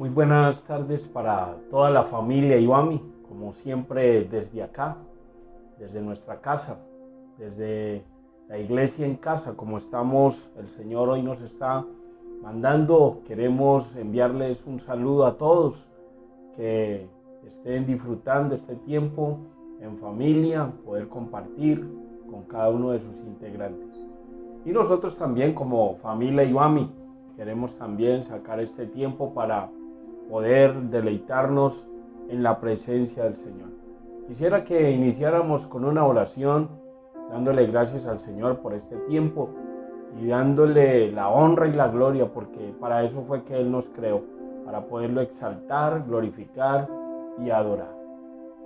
Muy buenas tardes para toda la familia Iwami, como siempre desde acá, desde nuestra casa, desde la iglesia en casa, como estamos, el Señor hoy nos está mandando. Queremos enviarles un saludo a todos, que estén disfrutando este tiempo en familia, poder compartir con cada uno de sus integrantes. Y nosotros también como familia Iwami queremos también sacar este tiempo para poder deleitarnos en la presencia del Señor. Quisiera que iniciáramos con una oración, dándole gracias al Señor por este tiempo y dándole la honra y la gloria, porque para eso fue que Él nos creó, para poderlo exaltar, glorificar y adorar.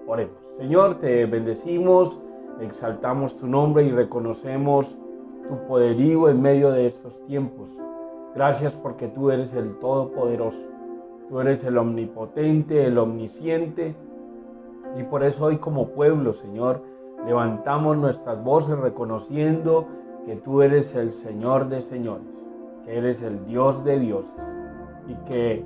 Oremos. Señor, te bendecimos, exaltamos tu nombre y reconocemos tu poderío en medio de estos tiempos. Gracias porque tú eres el Todopoderoso. Tú eres el omnipotente, el omnisciente, y por eso hoy como pueblo, Señor, levantamos nuestras voces reconociendo que tú eres el Señor de señores, que eres el Dios de dioses, y que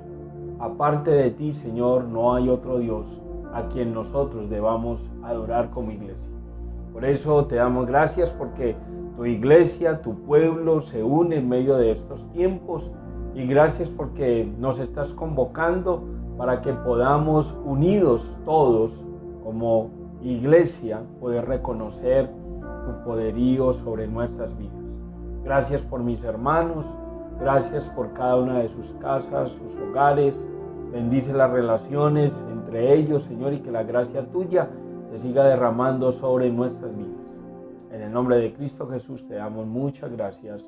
aparte de ti, Señor, no hay otro Dios a quien nosotros debamos adorar como iglesia. Por eso te damos gracias porque tu iglesia, tu pueblo se une en medio de estos tiempos. Y gracias porque nos estás convocando para que podamos, unidos todos como iglesia, poder reconocer tu poderío sobre nuestras vidas. Gracias por mis hermanos, gracias por cada una de sus casas, sus hogares. Bendice las relaciones entre ellos, Señor, y que la gracia tuya se siga derramando sobre nuestras vidas. En el nombre de Cristo Jesús te damos muchas gracias.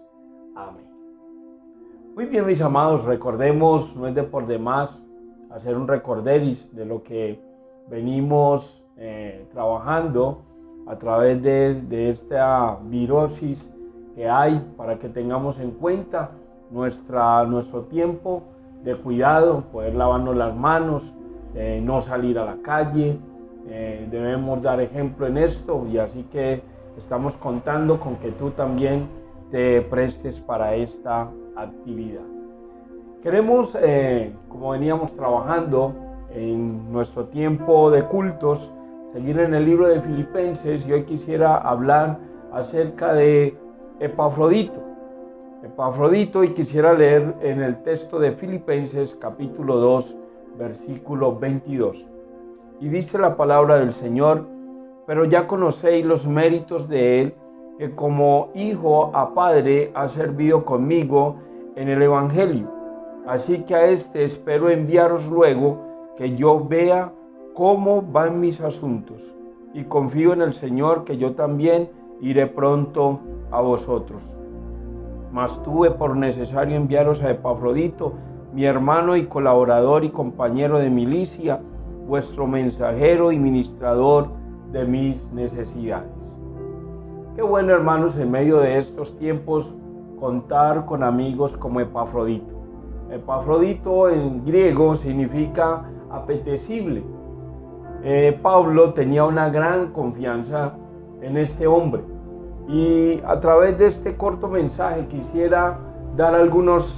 Amén. Muy bien, mis amados, recordemos, no es de por demás hacer un recorderis de lo que venimos trabajando a través de esta virosis que hay, para que tengamos en cuenta nuestro tiempo de cuidado, poder lavarnos las manos, no salir a la calle. Debemos dar ejemplo en esto, y así que estamos contando con que tú también te prestes para esta actividad. Queremos, como veníamos trabajando en nuestro tiempo de cultos, seguir en el libro de Filipenses, y hoy quisiera hablar acerca de Epafrodito, y quisiera leer en el texto de Filipenses capítulo 2, versículo 22. Y dice la palabra del Señor: pero ya conocéis los méritos de él, que como hijo a padre ha servido conmigo en el Evangelio. Así que a este espero enviaros luego, que yo vea cómo van mis asuntos, y confío en el Señor que yo también iré pronto a vosotros. Mas tuve por necesario enviaros a Epafrodito, mi hermano y colaborador y compañero de milicia, vuestro mensajero y ministrador de mis necesidades. Qué bueno, hermanos, en medio de estos tiempos contar con amigos como Epafrodito. Epafrodito en griego significa apetecible. Pablo tenía una gran confianza en este hombre, y a través de este corto mensaje quisiera dar algunos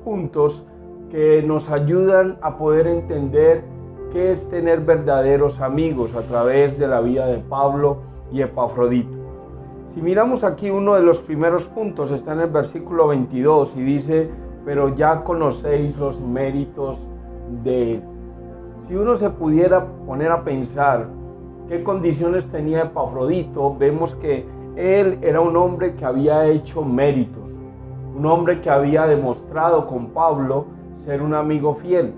puntos que nos ayudan a poder entender qué es tener verdaderos amigos a través de la vida de Pablo y Epafrodito. Si miramos aquí, uno de los primeros puntos está en el versículo 22 y dice: pero ya conocéis los méritos de él. Si uno se pudiera poner a pensar qué condiciones tenía Epafrodito, vemos que él era un hombre que había hecho méritos, un hombre que había demostrado con Pablo ser un amigo fiel,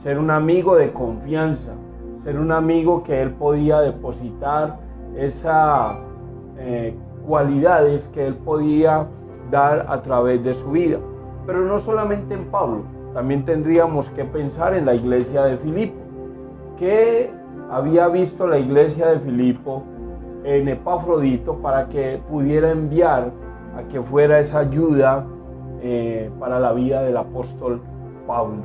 ser un amigo de confianza, ser un amigo que él podía depositar esas cualidades que él podía dar a través de su vida. Pero no solamente en Pablo, también tendríamos que pensar en la iglesia de Filipo. ¿Qué había visto la iglesia de Filipo en Epafrodito para que pudiera enviar a que fuera esa ayuda para la vida del apóstol Pablo?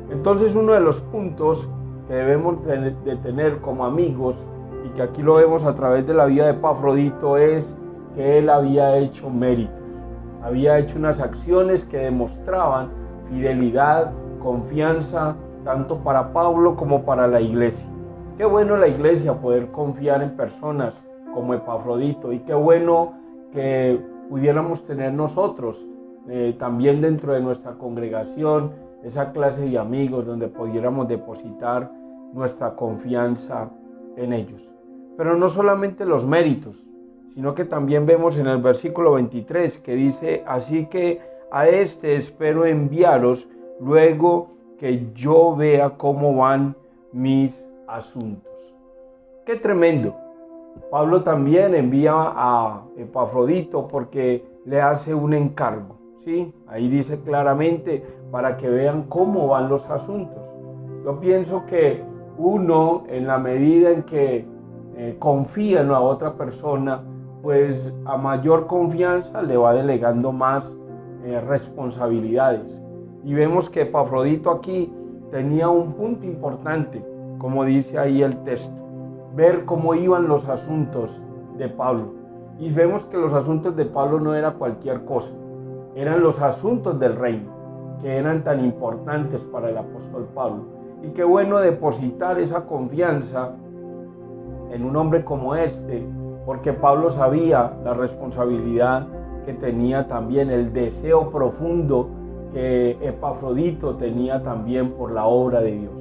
Entonces, uno de los puntos que debemos de tener como amigos, y que aquí lo vemos a través de la vida de Epafrodito, es que él había hecho méritos, había hecho unas acciones que demostraban fidelidad confianza tanto para Pablo como para la iglesia. Qué bueno la iglesia poder confiar en personas como Epafrodito, y qué bueno que pudiéramos tener nosotros también dentro de nuestra congregación esa clase de amigos donde pudiéramos depositar nuestra confianza en ellos. Pero no solamente los méritos, sino que también vemos en el versículo 23 que dice: así que a este espero enviaros luego que yo vea cómo van mis asuntos. ¡Qué tremendo! Pablo también envía a Epafrodito porque le hace un encargo, ¿sí? Ahí dice claramente, para que vean cómo van los asuntos. Yo pienso que uno, en la medida en que confía en la otra persona, pues a mayor confianza le va delegando más responsabilidades. Y vemos que Epafrodito aquí tenía un punto importante, como dice ahí el texto: ver cómo iban los asuntos de Pablo. Y vemos que los asuntos de Pablo no era cualquier cosa, eran los asuntos del reino, que eran tan importantes para el apóstol Pablo. Y qué bueno depositar esa confianza en un hombre como este, porque Pablo sabía la responsabilidad que tenía también, el deseo profundo que Epafrodito tenía también por la obra de Dios.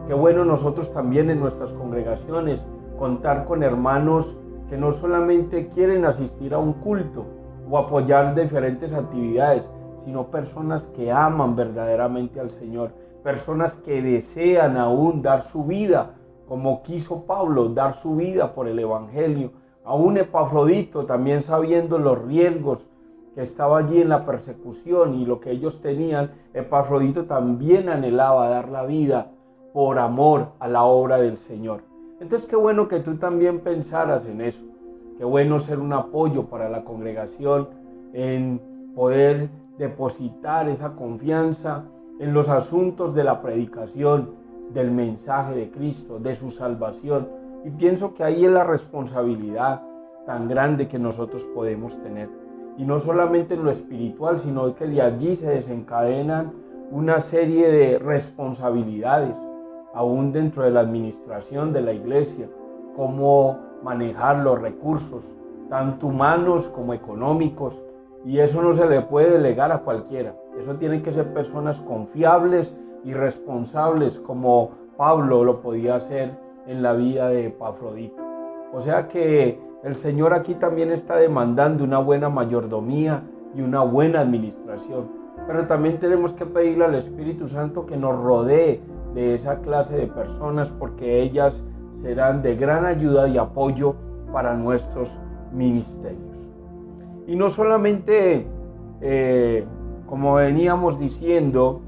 Qué bueno nosotros también en nuestras congregaciones contar con hermanos que no solamente quieren asistir a un culto o apoyar diferentes actividades, sino personas que aman verdaderamente al Señor, personas que desean aún dar su vida, como quiso Pablo, dar su vida por el Evangelio. Aún Epafrodito, también sabiendo los riesgos que estaba allí en la persecución y lo que ellos tenían, Epafrodito también anhelaba dar la vida por amor a la obra del Señor. Entonces qué bueno que tú también pensaras en eso. Qué bueno ser un apoyo para la congregación, en poder depositar esa confianza en los asuntos de la predicación, del mensaje de Cristo, de su salvación. Y pienso que ahí es la responsabilidad tan grande que nosotros podemos tener. Y no solamente en lo espiritual, sino que de allí se desencadenan una serie de responsabilidades, aún dentro de la administración de la iglesia, cómo manejar los recursos, tanto humanos como económicos, y eso no se le puede delegar a cualquiera. Eso tienen que ser personas confiables y responsables, como Pablo lo podía hacer en la vida de Epafrodito. O sea que el Señor aquí también está demandando una buena mayordomía y una buena administración, pero también tenemos que pedirle al Espíritu Santo que nos rodee de esa clase de personas, porque ellas serán de gran ayuda y apoyo para nuestros ministerios. Y no solamente, como veníamos diciendo,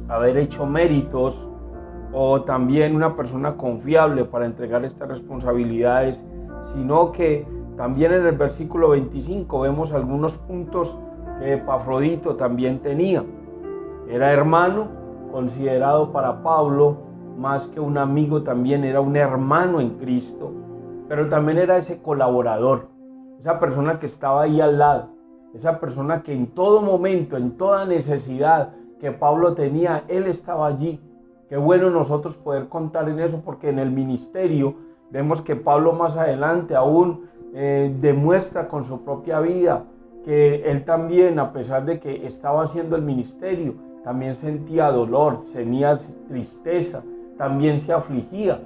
haber hecho méritos o también una persona confiable para entregar estas responsabilidades, sino que también en el versículo 25 vemos algunos puntos que Epafrodito también tenía. Era hermano, considerado para Pablo más que un amigo, también era un hermano en Cristo, pero también era ese colaborador, esa persona que estaba ahí al lado, esa persona que en todo momento, en toda necesidad que Pablo tenía, él estaba allí. Qué bueno nosotros poder contar en eso, porque en el ministerio vemos que Pablo más adelante aún demuestra con su propia vida que él también, a pesar de que estaba haciendo el ministerio, también sentía dolor, tenía tristeza, también se afligía.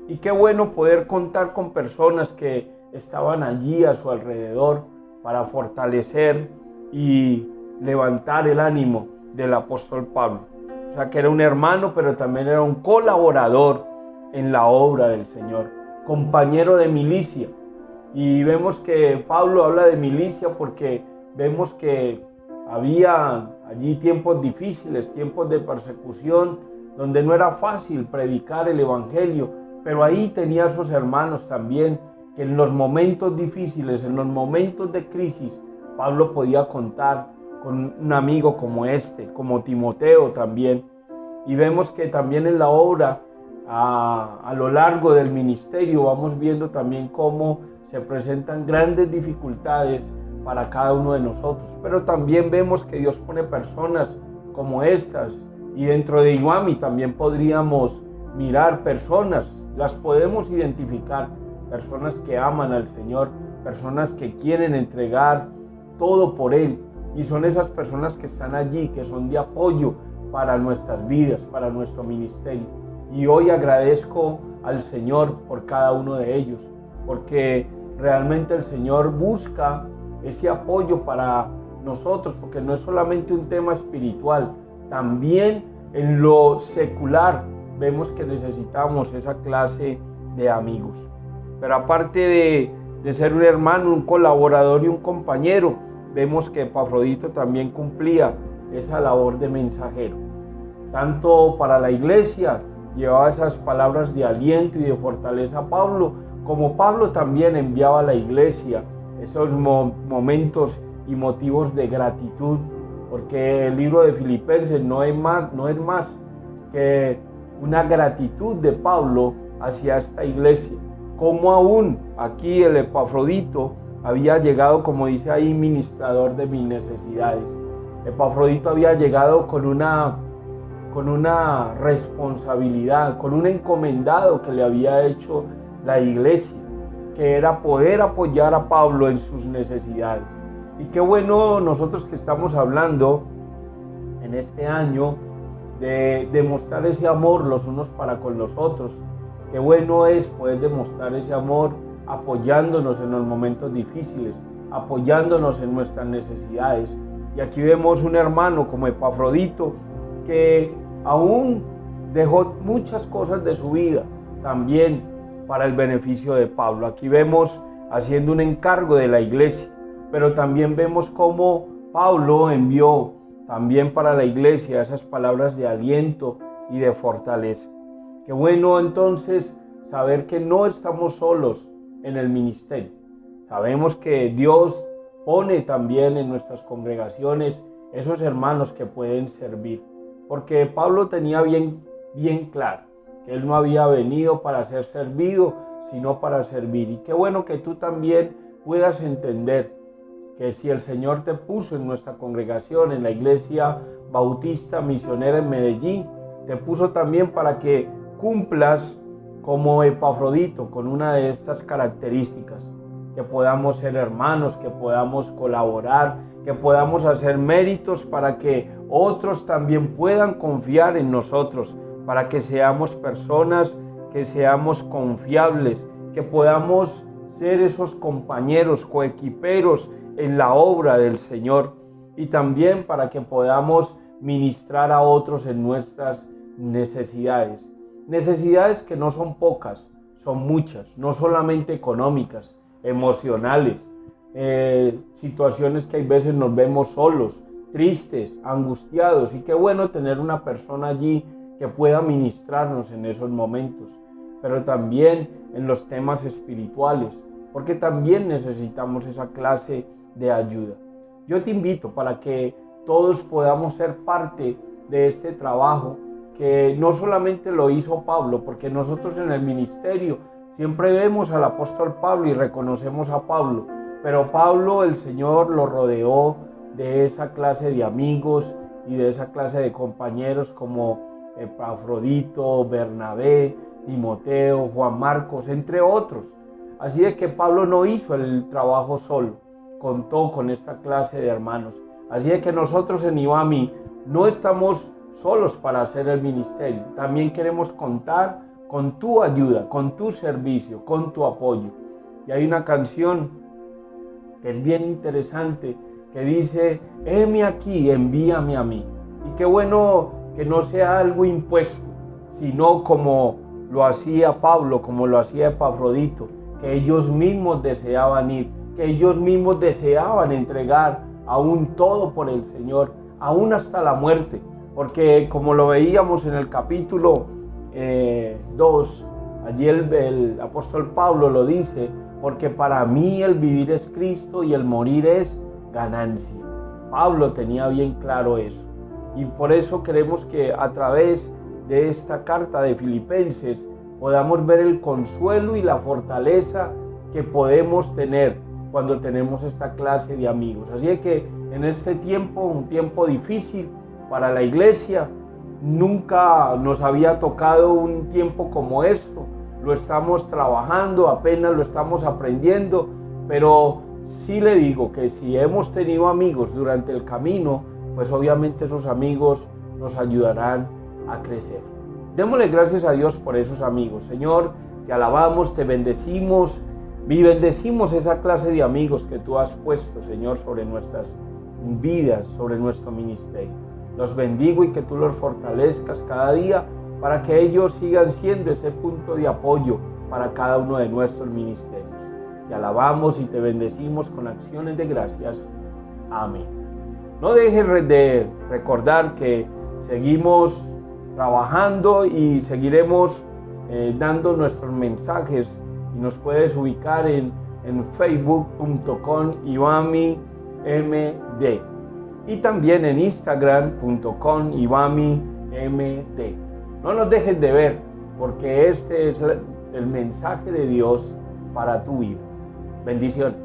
Y qué bueno poder contar con personas que estaban allí a su alrededor para fortalecer y levantar el ánimo del apóstol Pablo. O sea, que era un hermano, pero también era un colaborador en la obra del Señor, compañero de milicia. Y vemos que Pablo habla de milicia porque vemos que había allí tiempos difíciles, tiempos de persecución, donde no era fácil predicar el evangelio, pero ahí tenía a sus hermanos también, que en los momentos difíciles, en los momentos de crisis, Pablo podía contar con un amigo como este, como Timoteo también. Y vemos que también en la obra, a lo largo del ministerio, vamos viendo también cómo se presentan grandes dificultades para cada uno de nosotros. Pero también vemos que Dios pone personas como estas Y dentro de IWAMI también podríamos mirar personas, las podemos identificar, personas que aman al Señor, personas que quieren entregar todo por Él. Y son esas personas que están allí, que son de apoyo para nuestras vidas, para nuestro ministerio. Y hoy agradezco al Señor por cada uno de ellos, porque realmente el Señor busca ese apoyo para nosotros, porque no es solamente un tema espiritual, también en lo secular vemos que necesitamos esa clase de amigos. Pero aparte de ser un hermano, un colaborador y un compañero, vemos que Epafrodito también cumplía esa labor de mensajero. Tanto para la iglesia llevaba esas palabras de aliento y de fortaleza a Pablo, como Pablo también enviaba a la iglesia esos momentos y motivos de gratitud, porque el libro de Filipenses no es más que una gratitud de Pablo hacia esta iglesia. Como aún aquí el Epafrodito había llegado, como dice ahí, ministrador de mis necesidades. Epafrodito había llegado con una responsabilidad, con un encomendado que le había hecho la iglesia, que era poder apoyar a Pablo en sus necesidades. Y qué bueno nosotros que estamos hablando en este año de demostrar ese amor los unos para con los otros. Qué bueno es poder demostrar ese amor apoyándonos en los momentos difíciles, apoyándonos en nuestras necesidades. Y aquí vemos un hermano como Epafrodito que aún dejó muchas cosas de su vida también para el beneficio de Pablo. Aquí vemos haciendo un encargo de la iglesia, pero también vemos cómo Pablo envió también para la iglesia esas palabras de aliento y de fortaleza. Qué bueno entonces saber que no estamos solos en el ministerio. Sabemos que Dios pone también en nuestras congregaciones esos hermanos que pueden servir, porque Pablo tenía bien claro que él no había venido para ser servido, sino para servir. Y qué bueno que tú también puedas entender que si el Señor te puso en nuestra congregación, en la Iglesia Bautista Misionera en Medellín, te puso también para que cumplas como Epafrodito con una de estas características, que podamos ser hermanos, que podamos colaborar, que podamos hacer méritos para que otros también puedan confiar en nosotros, para que seamos personas, que seamos confiables, que podamos ser esos compañeros, coequiperos en la obra del Señor, y también para que podamos ministrar a otros en nuestras necesidades. Necesidades que no son pocas, son muchas, no solamente económicas, emocionales, situaciones que hay veces nos vemos solos, tristes, angustiados, y qué bueno tener una persona allí que pueda ministrarnos en esos momentos, pero también en los temas espirituales, porque también necesitamos esa clase de ayuda. Yo te invito para que todos podamos ser parte de este trabajo, que no solamente lo hizo Pablo, porque nosotros en el ministerio siempre vemos al apóstol Pablo y reconocemos a Pablo, pero Pablo, el Señor lo rodeó de esa clase de amigos y de esa clase de compañeros como Epafrodito, Bernabé, Timoteo, Juan Marcos, entre otros. Así es que Pablo no hizo el trabajo solo, contó con esta clase de hermanos. Así es que nosotros en IWAMI no estamos solos para hacer el ministerio. También queremos contar con tu ayuda, con tu servicio, con tu apoyo. Y hay una canción que es bien interesante que dice: heme aquí, envíame a mí. Y qué bueno que no sea algo impuesto, sino como lo hacía Pablo, como lo hacía Epafrodito, que ellos mismos deseaban ir, que ellos mismos deseaban entregar aún todo por el Señor, aún hasta la muerte, porque como lo veíamos en el capítulo 2, allí el apóstol Pablo lo dice: porque para mí el vivir es Cristo y el morir es ganancia. Pablo tenía bien claro eso, y por eso queremos que a través de esta carta de Filipenses podamos ver el consuelo y la fortaleza que podemos tener cuando tenemos esta clase de amigos. Así es que en este tiempo, un tiempo difícil para la iglesia, nunca nos había tocado un tiempo como esto. Lo estamos trabajando, apenas lo estamos aprendiendo, pero sí le digo que si hemos tenido amigos durante el camino, pues obviamente esos amigos nos ayudarán a crecer. Démosle gracias a Dios por esos amigos. Señor, te alabamos, te bendecimos y bendecimos esa clase de amigos que tú has puesto, Señor, sobre nuestras vidas, sobre nuestro ministerio. Los bendigo y que tú los fortalezcas cada día para que ellos sigan siendo ese punto de apoyo para cada uno de nuestros ministerios. Te alabamos y te bendecimos con acciones de gracias. Amén. No dejes de recordar que seguimos trabajando y seguiremos dando nuestros mensajes, y nos puedes ubicar en facebook.com/IBAMIMD y también en instagram.com/IBAMIMD. No nos dejes de ver, porque este es el mensaje de Dios para tu vida. Bendiciones.